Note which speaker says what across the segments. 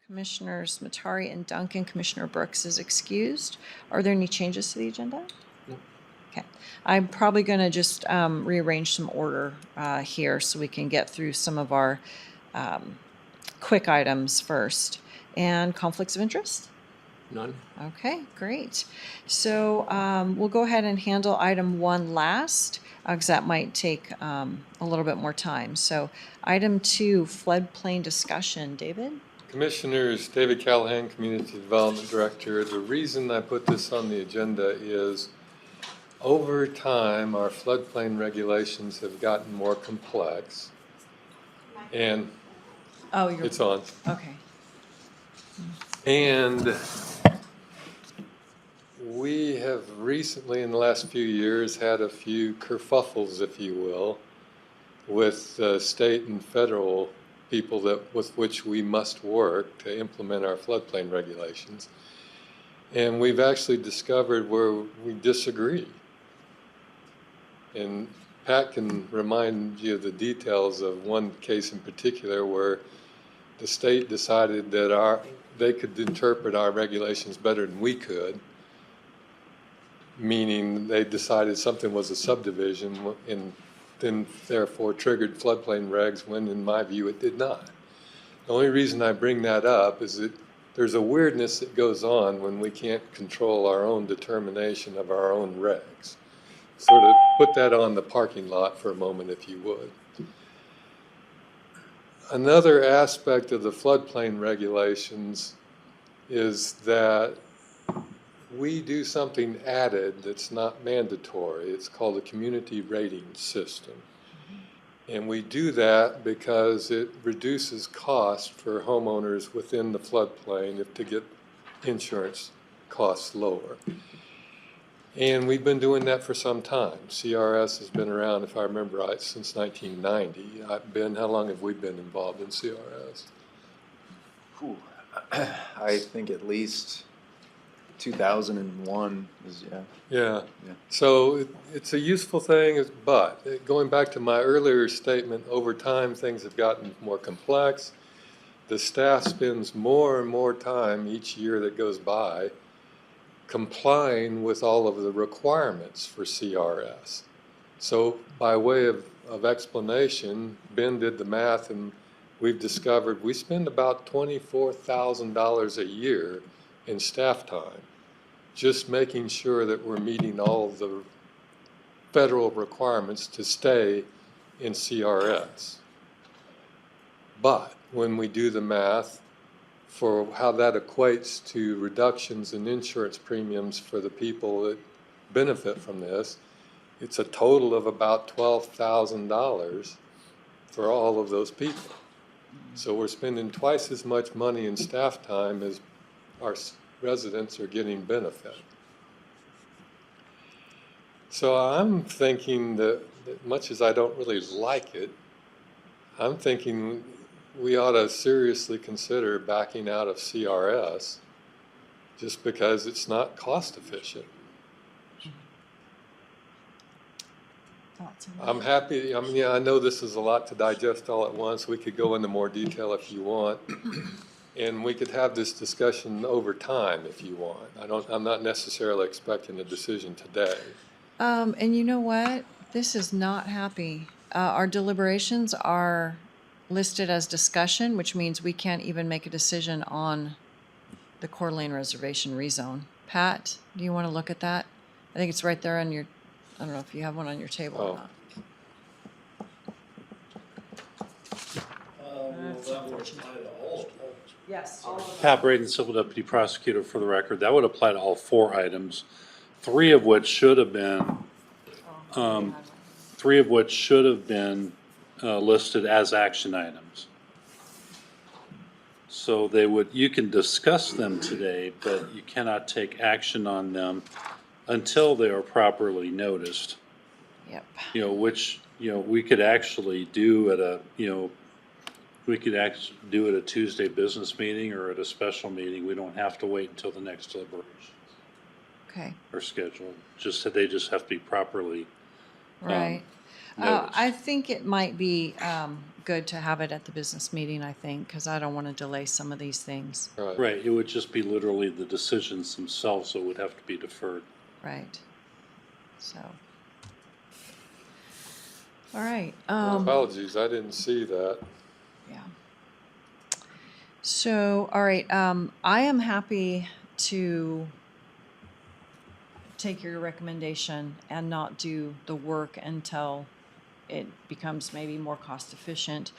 Speaker 1: Commissioners Matari and Duncan. Commissioner Brooks is excused. Are there any changes to the agenda?
Speaker 2: No.
Speaker 1: Okay. I'm probably going to just rearrange some order here so we can get through some of our quick items first. And conflicts of interest?
Speaker 2: None.
Speaker 1: Okay, great. So we'll go ahead and handle item 1 last, because that might take a little bit more time. So item 2, floodplain discussion. David?
Speaker 3: Commissioners, David Callahan, Community Development Director. The reason I put this on the agenda is over time, our floodplain regulations have gotten more complex. And
Speaker 1: Oh, you're...
Speaker 3: it's on.
Speaker 1: Okay.
Speaker 3: And we have recently, in the last few years, had a few kerfuffles, if you will, with state and federal people with which we must work to implement our floodplain regulations. And we've actually discovered where we disagree. And Pat can remind you of the details of one case in particular where the state decided that they could interpret our regulations better than we could, meaning they decided something was a subdivision and then therefore triggered floodplain regs when, in my view, it did not. The only reason I bring that up is that there's a weirdness that goes on when we can't control our own determination of our own regs. Sort of put that on the parking lot for a moment, if you would. Another aspect of the floodplain regulations is that we do something added that's not mandatory. It's called a community rating system. And we do that because it reduces cost for homeowners within the floodplain to get insurance costs lower. And we've been doing that for some time. CRS has been around, if I remember right, since 1990. How long have we been involved in CRS?
Speaker 4: I think at least 2001 is,
Speaker 3: Yeah. So it's a useful thing, but going back to my earlier statement, over time things have gotten more complex. The staff spends more and more time each year that goes by complying with all of the requirements for CRS. So by way of explanation, Ben did the math and we've discovered we spend about $24,000 a year in staff time just making sure that we're meeting all of the federal requirements to stay in CRS. But when we do the math for how that equates to reductions in insurance premiums for the people that benefit from this, it's a total of about $12,000 for all of those people. So we're spending twice as much money in staff time as our residents are getting benefit. So I'm thinking that much as I don't really like it, I'm thinking we ought to seriously consider backing out of CRS just because it's not cost efficient. I'm happy. I mean, I know this is a lot to digest all at once. We could go into more detail if you want. And we could have this discussion over time if you want. I'm not necessarily expecting a decision today.
Speaker 1: And you know what? This is not happy. Our deliberations are listed as discussion, which means we can't even make a decision on the Coeur d'Alene Reservation rezone. Pat, do you want to look at that? I think it's right there on your, I don't know if you have one on your table or not. Yes.
Speaker 5: Pat Braden, Civil Deputy Prosecutor for the record. That would apply to all 4 items, 3 of which should have been listed as action items. So you can discuss them today, but you cannot take action on them until they are properly noticed.
Speaker 1: Yep.
Speaker 5: Which we could actually do at a Tuesday business meeting or at a special meeting. We don't have to wait until the next deliberations.
Speaker 1: Okay.
Speaker 5: Are scheduled. They just have to be properly.
Speaker 1: Right.
Speaker 5: notice.
Speaker 1: I think it might be good to have it at the business meeting, I think, because I don't want to delay some of these things.
Speaker 3: Right.
Speaker 5: Right, it would just be literally the decisions themselves that would have to be deferred.
Speaker 1: Right. So. All right.
Speaker 3: Apologies, I didn't see that.
Speaker 1: Yeah. So, all right, I am happy to take your recommendation and not do the work until it becomes maybe more cost efficient.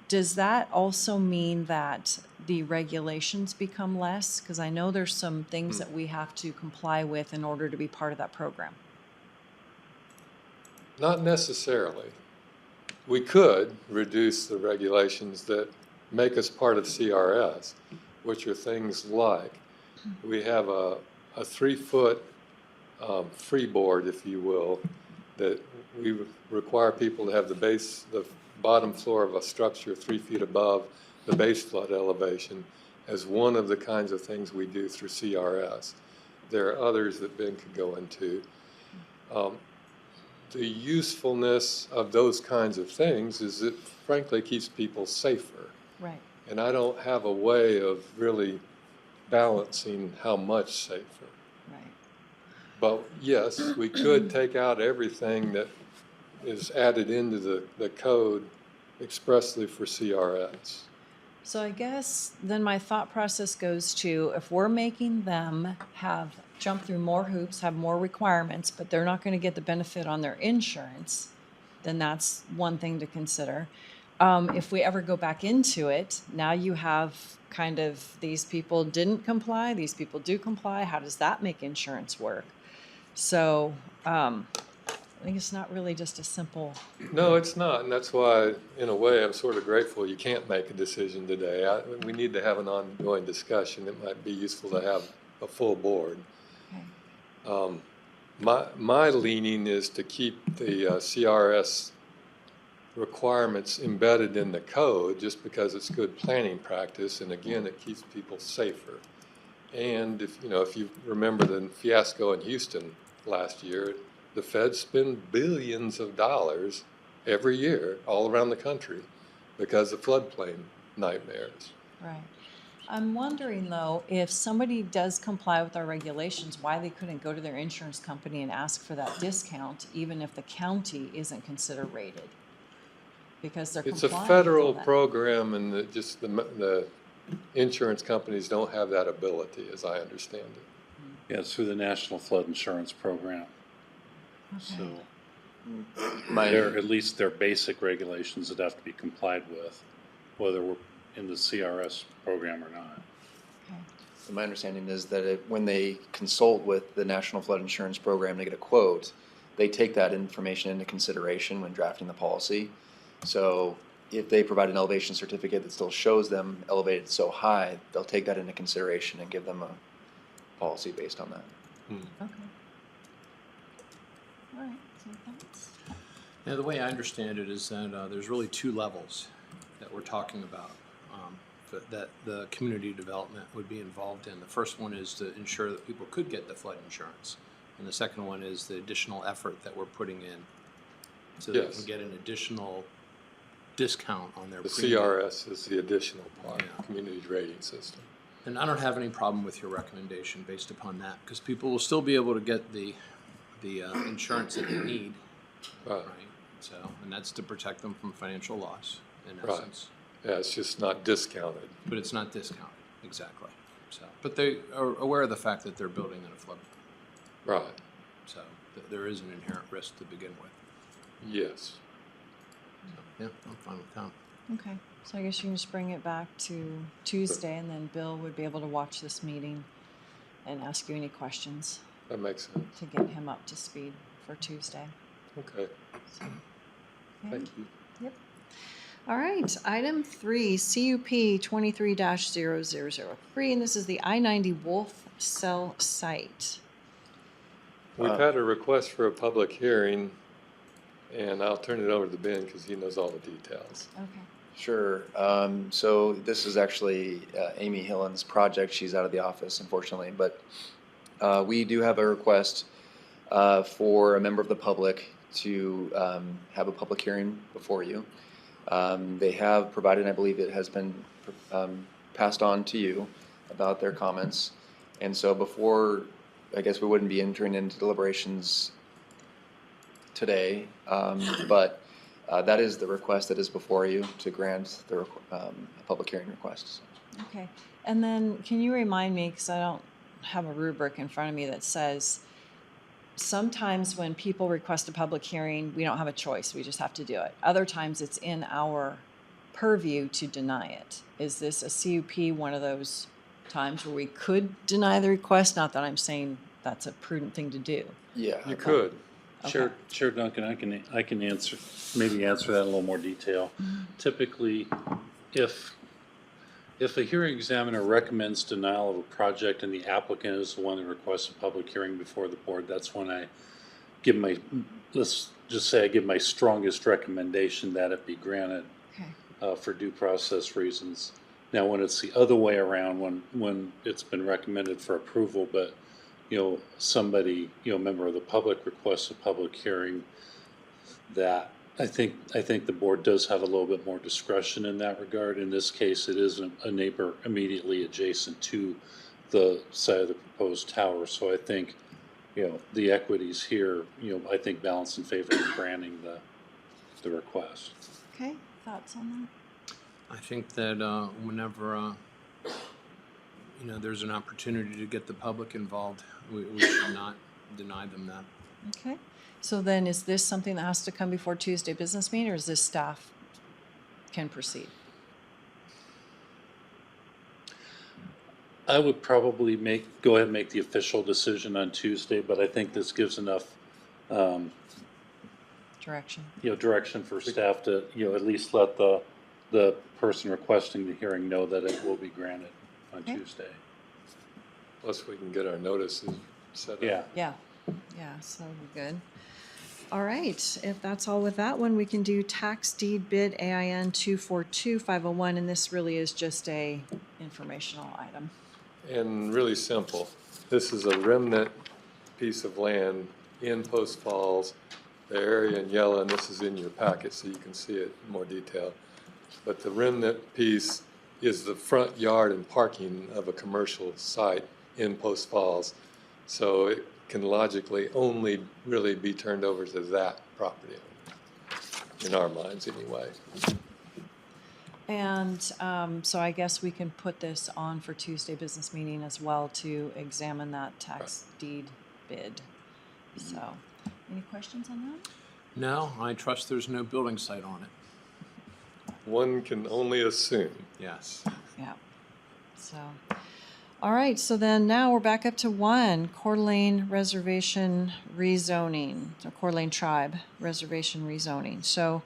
Speaker 1: Does that also mean that the regulations become less? Because I know there's some things that we have to comply with in order to be part of that program.
Speaker 3: Not necessarily. We could reduce the regulations that make us part of CRS, which are things like, we have a 3-foot freeboard, if you will, that we require people to have the bottom floor of a structure 3 feet above the base flood elevation as one of the kinds of things we do through CRS. There are others that Ben could go into. The usefulness of those kinds of things is it frankly keeps people safer.
Speaker 1: Right.
Speaker 3: And I don't have a way of really balancing how much safer.
Speaker 1: Right.
Speaker 3: But yes, we could take out everything that is added into the code expressly for CRS.
Speaker 1: So I guess then my thought process goes to, if we're making them have jump through more hoops, have more requirements, but they're not going to get the benefit on their insurance, then that's one thing to consider. If we ever go back into it, now you have kind of these people didn't comply, these people do comply. How does that make insurance work? So I think it's not really just a simple.
Speaker 3: No, it's not, and that's why, in a way, I'm sort of grateful you can't make a decision today. We need to have an ongoing discussion. It might be useful to have a full board.
Speaker 1: Okay.
Speaker 3: My leaning is to keep the CRS requirements embedded in the code just because it's good planning practice, and again, it keeps people safer. And if you remember the fiasco in Houston last year, the feds spend billions of dollars every year all around the country because of floodplain nightmares.
Speaker 1: Right. I'm wondering, though, if somebody does comply with our regulations, why they couldn't go to their insurance company and ask for that discount, even if the county isn't considered rated? Because they're
Speaker 3: It's a
Speaker 1: complying with all
Speaker 3: federal
Speaker 1: that.
Speaker 3: program, and the insurance companies don't have that ability, as I understand it.
Speaker 5: Yeah, it's through the National Flood Insurance Program. So there, at least their basic regulations that have to be complied with, whether we're in the CRS program or not.
Speaker 1: Okay.
Speaker 4: So my understanding is that when they consult with the National Flood Insurance Program to get a quote, they take that information into consideration when drafting the policy. So if they provide an elevation certificate that still shows them elevated so high, they'll take that into consideration and give them a policy based on that.
Speaker 1: Okay. All right. Some thoughts?
Speaker 2: Now, the way I understand it is that there's really 2 levels that we're talking about that the community development would be involved in. The first one is to ensure that people could get the flood insurance. And the second one is the additional effort that we're putting in so that they
Speaker 3: Yes.
Speaker 2: can get an additional discount on their
Speaker 3: The
Speaker 2: premium.
Speaker 3: CRS is the additional part,
Speaker 2: Yeah.
Speaker 3: community rating system.
Speaker 2: And I don't have any problem with your recommendation based upon that, because people will still be able to get the insurance that they need,
Speaker 3: Right.
Speaker 2: right? So, and that's to protect them from financial loss, in
Speaker 3: Right.
Speaker 2: essence.
Speaker 3: Yeah, it's just not discounted.
Speaker 2: But it's not discounted, exactly. So, but they are aware of the fact that they're building in a floodplain,
Speaker 3: Right.
Speaker 2: so there is an inherent risk to begin with.
Speaker 3: Yes.
Speaker 2: So, yeah, I'm fine with that.
Speaker 1: Okay. So I guess you can just bring it back to Tuesday, and then Bill would be able to watch this meeting and ask you any questions
Speaker 3: That makes sense.
Speaker 1: to get him up to speed for Tuesday.
Speaker 3: Okay.
Speaker 1: So, okay.
Speaker 3: Thank you.
Speaker 1: Yep. All right, item 3, CUP 23-0003, and this is the I-90 Wolf Cell Site.
Speaker 3: We've had a request for a public hearing, and I'll turn it over to Ben because he knows all the details.
Speaker 1: Okay.
Speaker 4: Sure. So this is actually Amy Hillen's project. She's out of the office, unfortunately, but we do have a request for a member of the public to have a public hearing before you. They have provided, I believe it has been passed on to you about their comments. And so before, I guess we wouldn't be entering into deliberations today, but that is the request that is before you to grant the public hearing request.
Speaker 1: Okay, and then can you remind me, because I don't have a rubric in front of me that says, sometimes when people request a public hearing, we don't have a choice, we just have to do it. Other times it's in our purview to deny it. Is this a CUP one of those times where we could deny the request? Not that I'm saying that's a prudent thing to do.
Speaker 4: Yeah.
Speaker 3: You could.
Speaker 5: Chair, Chair Duncan, I can answer, maybe answer that in a little more detail. Typically, if a hearing examiner recommends denial of a project and the applicant is the one that requests a public hearing before the board, that's when I give my, let's just say I give my strongest recommendation that it be granted for due process reasons. Now, when it's the other way around, when it's been recommended for approval, but somebody, a member of the public requests a public hearing, that I think the board does have a little bit more discretion in that regard. In this case, it is a neighbor immediately adjacent to the side of the proposed tower. So I think, the equities here, I think balance in favor of granting the request.
Speaker 1: Okay, thoughts on
Speaker 2: I think that whenever there's an opportunity to get the public involved, we should not deny them that.
Speaker 1: that? Okay, so then is this something that has to come before Tuesday business meeting, or is this staff can proceed?
Speaker 5: I would probably go ahead and make the official decision on Tuesday, but I think this gives enough,
Speaker 1: Direction.
Speaker 5: direction for staff to, at least let the person requesting the hearing know that it will be granted on
Speaker 1: Okay.
Speaker 5: Tuesday.
Speaker 3: Plus, we can get our notices set up.
Speaker 5: Yeah.
Speaker 1: Yeah, so we're good. All right, if that's all with that one, we can do tax deed bid AIN 242501, and this really is just a informational item.
Speaker 3: And really simple. This is a remnant piece of land in Post Falls. The area in yellow, and this is in your packet so you can see it in more detail. But the remnant piece is the front yard and parking of a commercial site in Post Falls. So it can logically only really be turned over to that property owner, in our minds anyway.
Speaker 1: And so I guess we can put this on for Tuesday business meeting as well to examine that tax deed bid. So, any questions on that?
Speaker 2: No, I trust there's no building site on it.
Speaker 3: One can only assume.
Speaker 2: Yes.
Speaker 1: Yeah. So, all right, so then now we're back up to 1, Coeur d'Alene Reservation rezoning, so Coeur d'Alene Tribe Reservation rezoning. So,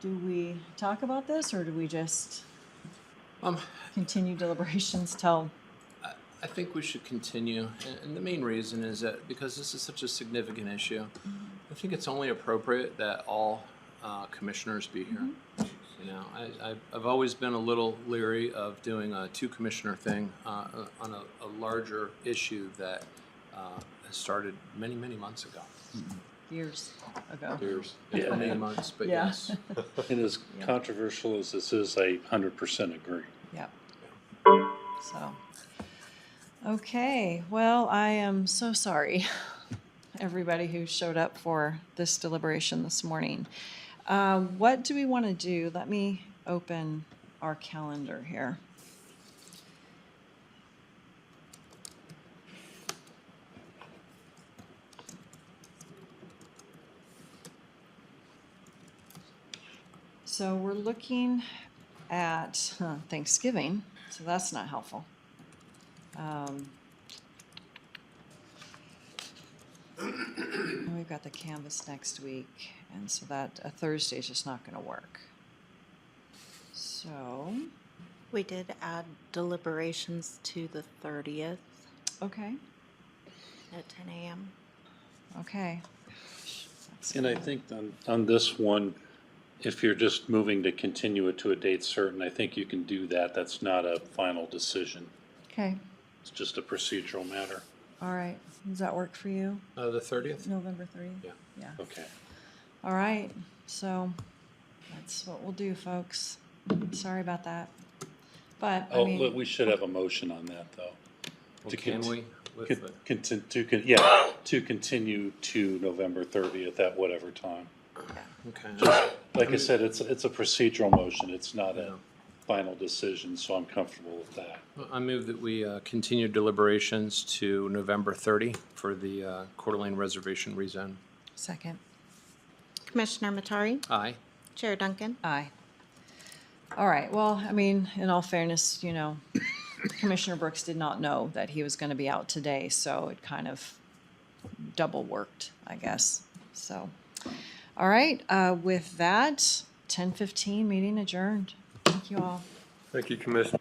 Speaker 1: do we talk about this, or do we just continue deliberations till?
Speaker 2: I think we should continue, and the main reason is that because this is such a significant issue, I think it's only appropriate that all commissioners be here. I've always been a little leery of doing a two-commissioner thing on a larger issue that has started many, many months ago.
Speaker 1: Years ago.
Speaker 3: Years.
Speaker 2: Yeah, many months, but
Speaker 1: Yeah.
Speaker 2: yes.
Speaker 5: And as controversial as this is, I 100% agree.
Speaker 1: Yeah. So, okay, well, I am so sorry, everybody who showed up for this deliberation this morning. What do we want to do? Let me open our calendar here. So we're looking at Thanksgiving, so that's not helpful. And we've got the canvas next week, and so that a Thursday is just not going to work. So,
Speaker 6: We did add deliberations to the 30th
Speaker 1: okay,
Speaker 6: at 10 a.m.
Speaker 1: okay.
Speaker 5: And I think on this one, if you're just moving to continue it to a date certain, I think you can do that. That's not a final decision.
Speaker 1: Okay,
Speaker 5: It's just a procedural matter.
Speaker 1: All right, does that work for you?
Speaker 2: The 30th?
Speaker 1: November 30th?
Speaker 2: Yeah.
Speaker 1: Yeah.
Speaker 5: Okay.
Speaker 1: All right, so that's what we'll do, folks. Sorry about that. But, I
Speaker 5: Oh,
Speaker 1: mean.
Speaker 5: look, we should have a motion on that, though.
Speaker 2: Well,
Speaker 5: To
Speaker 2: can
Speaker 5: cont-
Speaker 2: we? With the-
Speaker 5: To continue to November 30th at whatever time.
Speaker 2: Okay.
Speaker 5: Like I said, it's a procedural motion, it's not
Speaker 2: Yeah.
Speaker 5: a final decision, so I'm comfortable with that.
Speaker 2: I move that we continue deliberations to November 30 for the Coeur d'Alene Reservation rezone.
Speaker 1: Second.
Speaker 6: Commissioner Matari?
Speaker 2: Aye.
Speaker 6: Chair Duncan?
Speaker 1: Aye. All right, well, I mean, in all fairness, you know, Commissioner Brooks did not know that he was gonna be out today, so it kind of double worked, I guess, so. All right, with that, 10:15, meeting adjourned. Thank you all.
Speaker 3: Thank you, Commissioner.